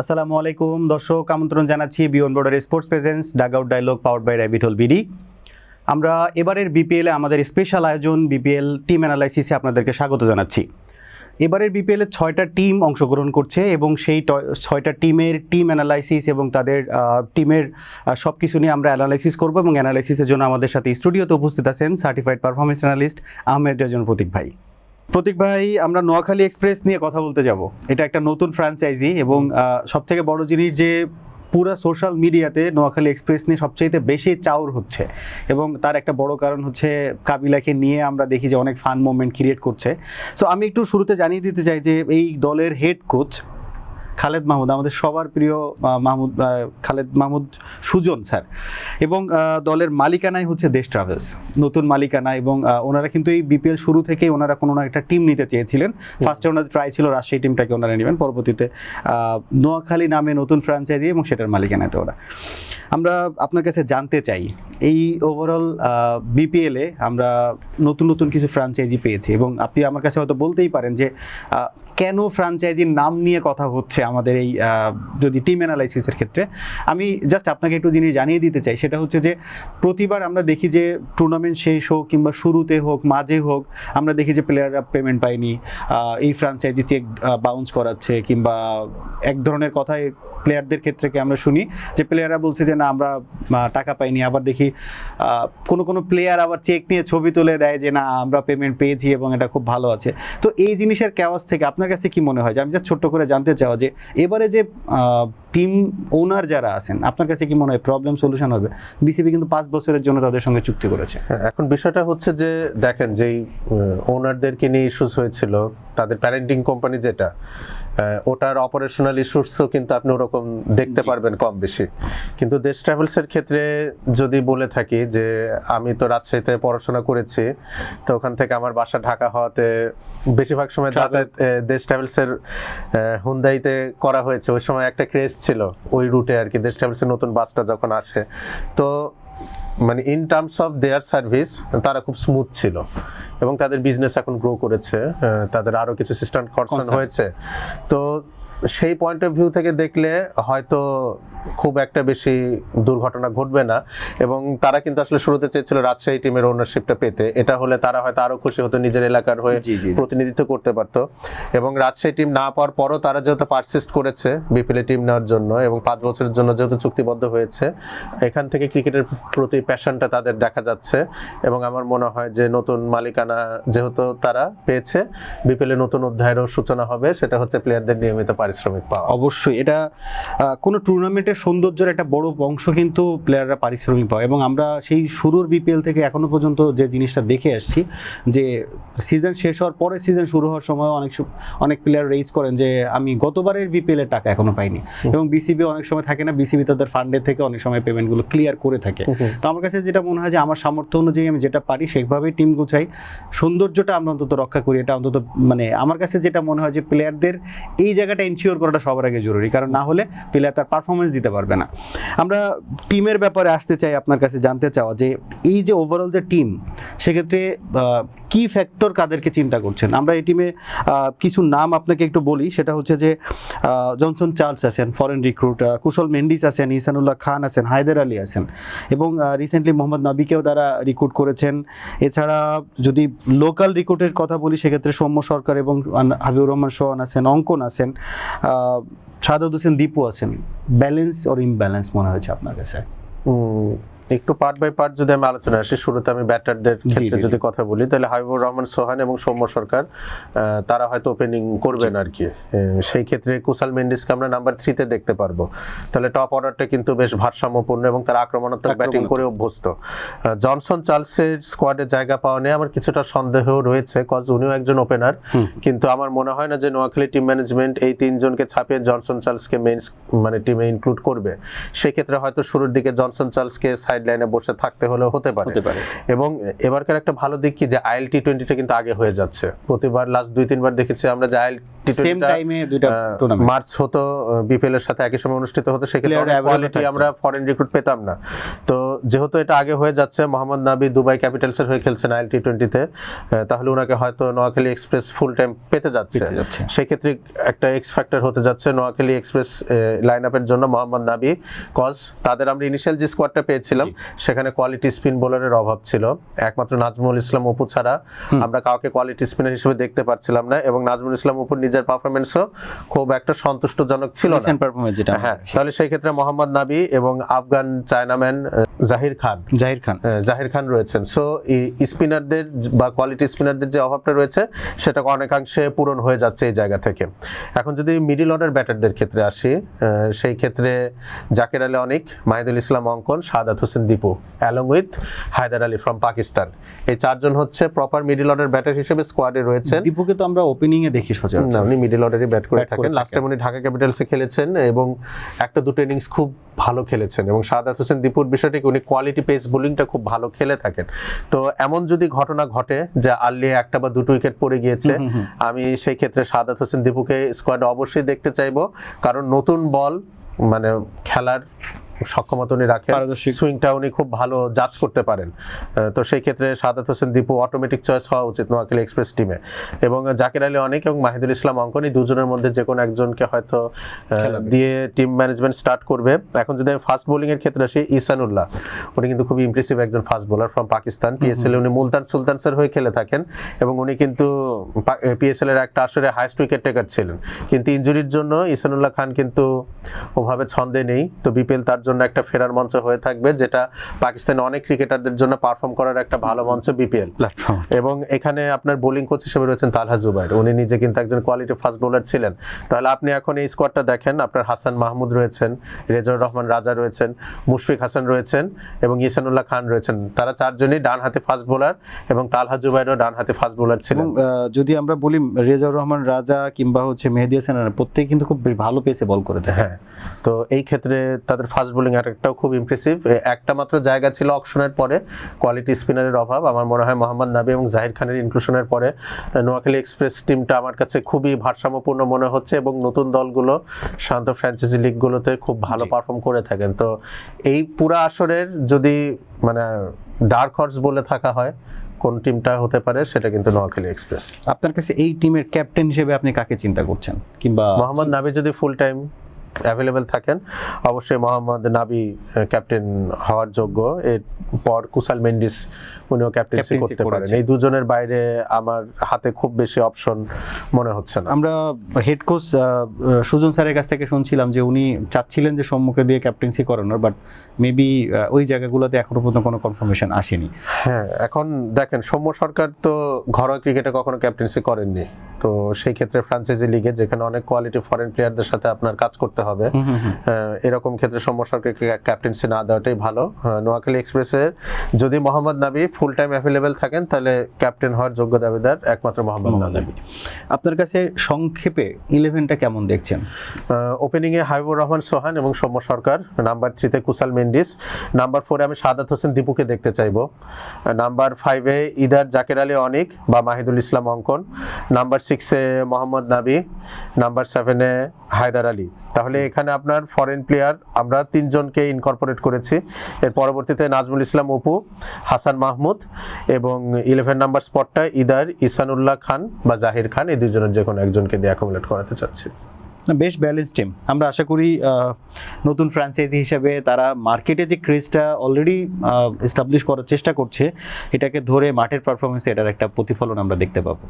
আসসালামু আলাইকুম দর্শক, আমন্ত্রণ জানাচ্ছি beyond border sports presents dugout dialogue powered by Rabbithole BD. আমরা এবারের বিপিএলে আমাদের স্পেশাল আয়োজন বিপিএল টিম অ্যানালাইসিসে আপনাদেরকে স্বাগত জানাচ্ছি। এবারের বিপিএলে 6টা টিম অংশগ্রহণ করছে এবং সেই 6টা টিমের টিম অ্যানালাইসিস এবং তাদের টিমের সব কিছু নিয়ে আমরা অ্যানালাইসিস করব এবং অ্যানালাইসিসের জন্য আমাদের সাথে স্টুডিওতে উপস্থিত আছেন certified performance analyst Ahmed Rezon Pratik ভাই। প্রতীক ভাই, আমরা নোয়াখালী এক্সপ্রেস নিয়ে কথা বলতে যাব। এটা একটা নতুন ফ্র্যাঞ্চাইজি এবং সবথেকে বড় জিনিস যে পুরো সোশ্যাল মিডিয়াতে নোয়াখালী এক্সপ্রেস নিয়ে সবচেয়ে বেশি চাউর হচ্ছে এবং তার একটা বড় কারণ হচ্ছে কাবিলাকে নিয়ে আমরা দেখি যে অনেক ফান মোমেন্ট ক্রিয়েট করছে। সো আমি একটু শুরুতে জানিয়ে দিতে চাই যে এই দলের হেড কোচ খালেদ মাহমুদ, আমাদের সবার প্রিয় খালেদ মাহমুদ সুজন স্যার, এবং দলের মালিকানাই হচ্ছে দেশ ট্রাভেলস, নতুন মালিকানা। এবং ওনারা কিন্তু এই বিপিএল শুরু থেকেই ওনারা কোনো না একটা টিম নিতে চেয়েছিলেন। ফার্স্টে ওনাদের ট্রাই ছিল রাজশাহী টিমটাকে ওনারা নেবেন, পরবর্তীতে নোয়াখালী নামে নতুন ফ্র্যাঞ্চাইজি এবং সেটার মালিকানাতে ওরা। আমরা আপনার কাছে জানতে চাই, এই ওভারঅল বিপিএলে আমরা নতুন নতুন কিছু ফ্র্যাঞ্চাইজি পেয়েছি এবং আপনি আমার কাছে হয়তো বলতেই পারেন যে কেন ফ্র্যাঞ্চাইজির নাম নিয়ে কথা হচ্ছে আমাদের এই যদি টিম অ্যানালাইসিসের ক্ষেত্রে। আমি জাস্ট আপনাকে একটু জিনিস জানিয়ে দিতে চাই, সেটা হচ্ছে যে প্রতিবার আমরা দেখি যে টুর্নামেন্ট শেষ হোক কিংবা শুরুতে হোক মাঝে হোক আমরা দেখি যে প্লেয়াররা পেমেন্ট পায়নি, এই ফ্র্যাঞ্চাইজি চেক বাউন্স করাচ্ছে, কিংবা এক ধরনের কথায় প্লেয়ারদের ক্ষেত্রে আমরা শুনি যে প্লেয়াররা বলছে যে না আমরা টাকা পাইনি, আবার দেখি কোনো প্লেয়ার আবার চেক নিয়ে ছবি তুলে দেয় যে না আমরা পেমেন্ট পেয়েছি এবং এটা খুব ভালো আছে। তো এই জিনিসের ক্যাওয়াস থেকে আপনার কাছে কি মনে হয়, যে আমি জাস্ট ছোট্ট করে জানতে চাওয়া যে এবারে যে টিম ওনার যারা আছেন আপনার কাছে কি মনে হয় প্রবলেম সলিউশন হবে? বিসিবি কিন্তু 5 বছরের জন্য তাদের সঙ্গে চুক্তি করেছে। এখন বিষয়টা হচ্ছে যে দেখেন, যেই ওনারদেরকে নিয়ে ইস্যুস হয়েছিল, তাদের প্যারেন্টিং কোম্পানি যেটা, ওটার অপারেশনাল ইস্যুসও কিন্তু আপনি ওরকম দেখতে পারবেন কম বেশি। কিন্তু দেশ ট্রাভেলসের ক্ষেত্রে যদি বলে থাকি যে আমি তো রাজশাহীতে পড়াশোনা করেছি, তো ওখান থেকে আমার বাসা ঢাকা হওয়াতে বেশিরভাগ সময় যাতায়াত দেশ ট্রাভেলসের হুন্দাইতে করা হয়েছে। ওই সময় একটা ক্রেজ ছিল ওই রুটে আর কি, দেশ ট্রাভেলসের নতুন বাসটা যখন আসে, তো মানে in terms of their service তারা খুব স্মুথ ছিল এবং তাদের বিজনেস এখন গ্রো করেছে, তাদের আরও কিছু সিস্টেম কনসার্ন হয়েছে। তো সেই পয়েন্ট অফ ভিউ থেকে দেখলে হয়তো খুব একটা বেশি দুর্ঘটনা ঘটবে না। এবং তারা কিন্তু আসলে শুরুতে চেয়েছিল রাজশাহী টিমের ওনারশিপটা পেতে, এটা হলে তারা হয়তো আরো খুশি হতো, নিজের এলাকার হয়ে প্রতিনিধিত্ব করতে পারতো। এবং রাজশাহী টিম না পাওয়ার পরও তারা যেহেতু পারসিস্ট করেছে বিপিএল টিম নেওয়ার জন্য এবং 5 বছরের জন্য যেহেতু চুক্তিবদ্ধ হয়েছে, এখান থেকে ক্রিকেটের প্রতি প্যাশনটা তাদের দেখা যাচ্ছে। এবং আমার মনে হয় যে নতুন মালিকানা যেহেতু তারা পেয়েছে, বিপিএল এর নতুন অধ্যায়েরও সূচনা হবে, সেটা হচ্ছে প্লেয়ারদের নিয়মিত পারিশ্রমিক পাওয়া। অবশ্যই এটা কোনো টুর্নামেন্টের সৌন্দর্যের একটা বড় অংশ কিন্তু প্লেয়াররা পারিশ্রমিক পায়। এবং আমরা সেই শুরুর বিপিএল থেকে এখনো পর্যন্ত যে জিনিসটা দেখে আসছি, যে সিজন শেষ হওয়ার পরে সিজন শুরু হওয়ার সময় অনেক প্লেয়ার রেজ করেন যে আমি গতবারের বিপিএল এর টাকা এখনো পাইনি, এবং বিসিবি অনেক সময় থাকে না, বিসিবি তাদের ফান্ডের থেকে অনেক সময় পেমেন্টগুলো ক্লিয়ার করে থাকে। তো আমার কাছে যেটা মনে হয় যে আমার সামর্থ্য অনুযায়ী আমি যেটা পারি সেভাবেই টিম গুছাই, সৌন্দর্যটা আমরা অন্তত রক্ষা করি। এটা অন্তত মানে আমার কাছে যেটা মনে হয় যে প্লেয়ারদের এই জায়গাটা এনশিওর করাটা সবার আগে জরুরি, কারণ না হলে প্লেয়ার তার পারফরমেন্স দিতে পারবে না। আমরা টিমের ব্যাপারে আসতে চাই, আপনার কাছে জানতে চাওয়া যে এই যে ওভারঅল যে টিম, সেক্ষেত্রে কি ফ্যাক্টর কাদেরকে চিন্তা করছেন? আমরা এই টিমে কিছু নাম আপনাকে একটু বলি, সেটা হচ্ছে যে জনসন চার্লস আছেন ফরেন রিক্রুট, কুশল মেন্ডিস আছেন, ইসানুল্লাহ খান আছেন, হায়দার আলী আছেন, এবং রিসেন্টলি মোহাম্মদ নবীকেও তারা রিক্রুট করেছেন। এছাড়া যদি লোকাল রিক্রুটের কথা বলি সেক্ষেত্রে সৌম্য সরকার এবং হাবিবুর রহমান সোহান আছেন, অঙ্কন আছেন, শাহাদাত হোসেন দীপু আছেন। ব্যালেন্স অর ইমব্যালেন্স মনে হয়েছে আপনার কাছে? একটু পার্ট বাই পার্ট যদি আমি আলোচনা আসি, শুরুতে আমি ব্যাটারদের ক্ষেত্রে যদি কথা বলি, তাহলে হাবিবুর রহমান সোহান এবং সৌম্য সরকার তারা হয়তো ওপেনিং করবেন আর কি। সেই ক্ষেত্রে কুশল মেন্ডিসকে আমরা নাম্বার 3-তে দেখতে পারবো। তাহলে টপ অর্ডারটা কিন্তু বেশ ভারসাম্যপূর্ণ এবং তারা আক্রমণাত্মক ব্যাটিং করে অভ্যস্ত। জনসন চার্লসের স্কোয়াডে জায়গা পাওয়া নিয়ে আমার কিছুটা সন্দেহ রয়েছে, কজ উনিও একজন ওপেনার, কিন্তু আমার মনে হয় না যে নোয়াখালী টিম ম্যানেজমেন্ট এই 3 জনকে ছাপিয়ে জনসন চার্লসকে মেইন মানে টিমে ইনক্লুড করবে। সেক্ষেত্রে হয়তো শুরুর দিকে জনসন চার্লসকে লাইনে বসে থাকতে হলেও হতে পারে। এবং এবারকার একটা ভালো দিক কি যে আইএল টি20টা কিন্তু আগে হয়ে যাচ্ছে। প্রতিবার লাস্ট 2-3 বার দেখেছি আমরা যে আইএল সেম টাইমে দুইটা টুর্নামেন্ট মার্চ হতো বিপিএল এর সাথে একই সময় অনুষ্ঠিত হতো, সেক্ষেত্রে Player available কোয়ালিটি থাকতো। আমরা ফরেন রিক্রুট পেতাম না। তো যেহেতু এটা আগে হয়ে যাচ্ছে, মোহাম্মদ নাবি দুবাই ক্যাপিটালসের হয়ে খেলছেন IL-T20-তে, তাহলে ওনাকে হয়তো নোয়াখালী এক্সপ্রেস ফুল টাইম পেতে যাচ্ছে। সেই ক্ষেত্রে একটা এক্স ফ্যাক্টর হতে যাচ্ছে নোয়াখালী এক্সপ্রেস লাইন আপের জন্য মোহাম্মদ নাবি, কজ তাদের আমরা ইনিশিয়াল যে স্কোয়াডটা পেয়েছিলাম সেখানে কোয়ালিটি স্পিন বোলারের অভাব ছিল। একমাত্র নাজমুল ইসলাম অপু ছাড়া আমরা কাউকে কোয়ালিটি স্পিনার হিসেবে দেখতে পাচ্ছিলাম না, এবং নাজমুল ইসলাম অপুর নিজের পারফরমেন্সও খুব একটা সন্তুষ্টজনক ছিল না। পারফরম্যান্স যেটা হ্যাঁ, তাহলে সেই ক্ষেত্রে মোহাম্মদ নাবি এবং আফগান চায়নাম্যান জাহির খান রয়েছেন। সো স্পিনারদের বা কোয়ালিটি স্পিনারদের যে অভাবটা রয়েছে সেটা অনেকাংশে পূরণ হয়ে যাচ্ছে এই জায়গা থেকে। এখন যদি মিডল অর্ডার ব্যাটারদের ক্ষেত্রে আসি, সেই ক্ষেত্রে জাকির আলী অনিক, Mahidul Islam Ankon, Shahadat Hossain Dipu along with Haider Ali from Pakistan, এই চারজন হচ্ছে প্রপার মিডল অর্ডার ব্যাটার হিসেবে স্কোয়াডে রয়েছেন। দীপুকে তো আমরা ওপেনিং এ দেখি সচরাচর, না, উনি মিডল অর্ডারই ব্যাট করে থাকেন। লাস্ট টাইম উনি ঢাকা ক্যাপিটালসে খেলেছেন এবং একটা দুটো ইনিংস খুব ভালো খেলেছেন, এবং শাহাদাত হোসেন দীপুর বিষয়টি উনি কোয়ালিটি পেস বোলিংটা খুব ভালো খেলে থাকেন। তো এমন যদি ঘটনা ঘটে যে আর্লি একটা বা দুটো উইকেট পড়ে গিয়েছে, আমি সেই ক্ষেত্রে শাহাদাত হোসেন দীপুকে স্কোয়াডে অবশ্যই দেখতে চাইবো, কারণ নতুন বল মানে খেলার সক্ষমতা উনি রাখেন, সুইংটা উনি খুব ভালো জাজ করতে পারেন। তো সেই ক্ষেত্রে শাহাদাত হোসেন দীপু অটোমেটিক চয়েস হওয়া উচিত নোয়াখালী এক্সপ্রেস টিমে, এবং জাকির আলী অনিক এবং মাহিদুল ইসলাম অঙ্কন এই দুজনের মধ্যে যে কোনো একজনকে হয়তো দিয়ে টিম ম্যানেজমেন্ট স্টার্ট করবে। এখন যদি আমি ফাস্ট বোলিং এর ক্ষেত্রে আসি, ইসানুল্লাহ উনি কিন্তু খুবই ইমপ্রেসিভ একজন fast bowler from Pakistan. PSL উনি মুলতান সুলতানসের হয়ে খেলে থাকেন, এবং উনি কিন্তু পিএসএল এর একটা আসরে হাইস্ট উইকেট টেকার ছিলেন, কিন্তু ইনজুরির জন্য ইসানুল্লাহ খান কিন্তু ওভাবে ছন্দে নেই। তো বিপিএল তার জন্য একটা ফেরার মঞ্চ হয়ে থাকবে, যেটা পাকিস্তানের অনেক ক্রিকেটারদের জন্য পারফর্ম করার একটা ভালো মঞ্চ বিপিএল প্ল্যাটফর্ম। এবং এখানে আপনার বোলিং কোচ হিসেবে রয়েছেন তালহা জুবাইর, উনি নিজে কিন্তু একজন কোয়ালিটি ফাস্ট বোলার ছিলেন। তাহলে আপনি এখন এই স্কোয়াডটা দেখেন, আপনার হাসান মাহমুদ রয়েছেন, রেজাউর রহমান রাজা রয়েছেন, মুশফিক হাসান রয়েছেন এবং ইসানুল্লাহ খান রয়েছেন। তারা চারজনই ডান হাতে ফাস্ট বোলার, এবং তালহা জুবাইরও ডান হাতে ফাস্ট বোলার ছিলেন। যদি আমরা বলি রেজাউর রহমান রাজা কিংবা মেহেদী হাসান প্রত্যেকে কিন্তু খুব ভালো পেসে বল করে থাকে। হ্যাঁ, তো এই ক্ষেত্রে তাদের ফাস্ট বোলিং অ্যাটাকটাও খুব ইমপ্রেসিভ। একটা মাত্র জায়গা ছিল অকশনের পরে কোয়ালিটি স্পিনারের অভাব। আমার মনে হয় মোহাম্মদ নাবি এবং জাহির খানের ইনক্লুশনের পরে নোয়াখালী এক্সপ্রেস টিমটা আমার কাছে খুবই ভারসাম্যপূর্ণ মনে হচ্ছে, এবং নতুন দলগুলো শান্ত ফ্র্যাঞ্চাইজি লিগগুলোতে খুব ভালো পারফর্ম করে থাকেন। তো এই পুরা আসরের যদি মানে ডার্ক হর্স বলে থাকা হয় কোন টিমটা হতে পারে, সেটা কিন্তু নোয়াখালী এক্সপ্রেস। আপনার কাছে এই টিমের ক্যাপ্টেন হিসেবে আপনি কাকে চিন্তা করছেন? কিংবা মোহাম্মদ নাবি যদি ফুল টাইম অ্যাভেলেবেল থাকেন, অবশ্যই মোহাম্মদ নাবি ক্যাপ্টেন হওয়ার যোগ্য। এরপর কুসাল মেন্ডিস উনিও ক্যাপ্টেন্সি করতে পারেন। এই দুজনের বাইরে আমার হাতে খুব বেশি অপশন মনে হচ্ছে না। আমরা হেড কোচ সুজন স্যারের কাছ থেকে শুনছিলাম যে উনি চাচ্ছিলেন যে সম্মুখে দিয়ে ক্যাপ্টেন্সি করানোর, বাট মেবি ওই জায়গাগুলোতে এখনো পর্যন্ত কোনো কনফার্মেশন আসেনি। হ্যাঁ, এখন দেখেন সৌম্য সরকার তো ঘরোয়া ক্রিকেটে কখনো ক্যাপ্টেন্সি করেননি, তো সেই ক্ষেত্রে ফ্র্যাঞ্চাইজি লিগে যেখানে অনেক কোয়ালিটি ফরেন প্লেয়ারদের সাথে আপনার কাজ করতে হবে, এরকম ক্ষেত্রে সৌম্য সরকারকে ক্যাপ্টেন্সি না দেওয়াটাই ভালো। নোয়াখালী এক্সপ্রেসের যদি মোহাম্মদ নাবি ফুল টাইম অ্যাভেলেবেল থাকেন, তাহলে ক্যাপ্টেন হওয়ার যোগ্য দাবিদার একমাত্র মোহাম্মদ নাবি। আপনার কাছে সংক্ষেপে 11টা কেমন দেখছেন? ওপেনিংয়ে হাবিবুর রহমান সোহান এবং সৌম্য সরকার, নাম্বার 3-তে কুসাল মেন্ডিস, নাম্বার 4-এ আমি শাহাদাত হোসেন দীপুকে দেখতে চাইবো, নাম্বার 5-এ ইদার জাকির আলী অনিক বা মাহিদুল ইসলাম অঙ্কন, নাম্বার 6-এ মোহাম্মদ নাবি, নাম্বার 7-এ হায়দার আলী। তাহলে এখানে আপনার ফরেন প্লেয়ার আমরা 3 জনকে ইনকর্পোরেট করেছি। এর পরবর্তীতে নাজমুল ইসলাম অপু, হাসান মাহমুদ, এবং 11 নাম্বার স্পটটা ইদার ইসানুল্লাহ খান বা জাহির খান, এই দুজনের যে কোনো একজনকে দিয়ে অ্যাকোমোডেট করাতে চাচ্ছি। বেশ ব্যালেন্স টিম। আমরা আশা করি নতুন ফ্র্যাঞ্চাইজি হিসেবে তারা মার্কেটে যে ক্রেজটা অলরেডি এস্টাবলিশ করার চেষ্টা করছে, এটাকে ধরে মাঠের পারফরমেন্সে এটার একটা প্রতিফলন আমরা দেখতে পাবো।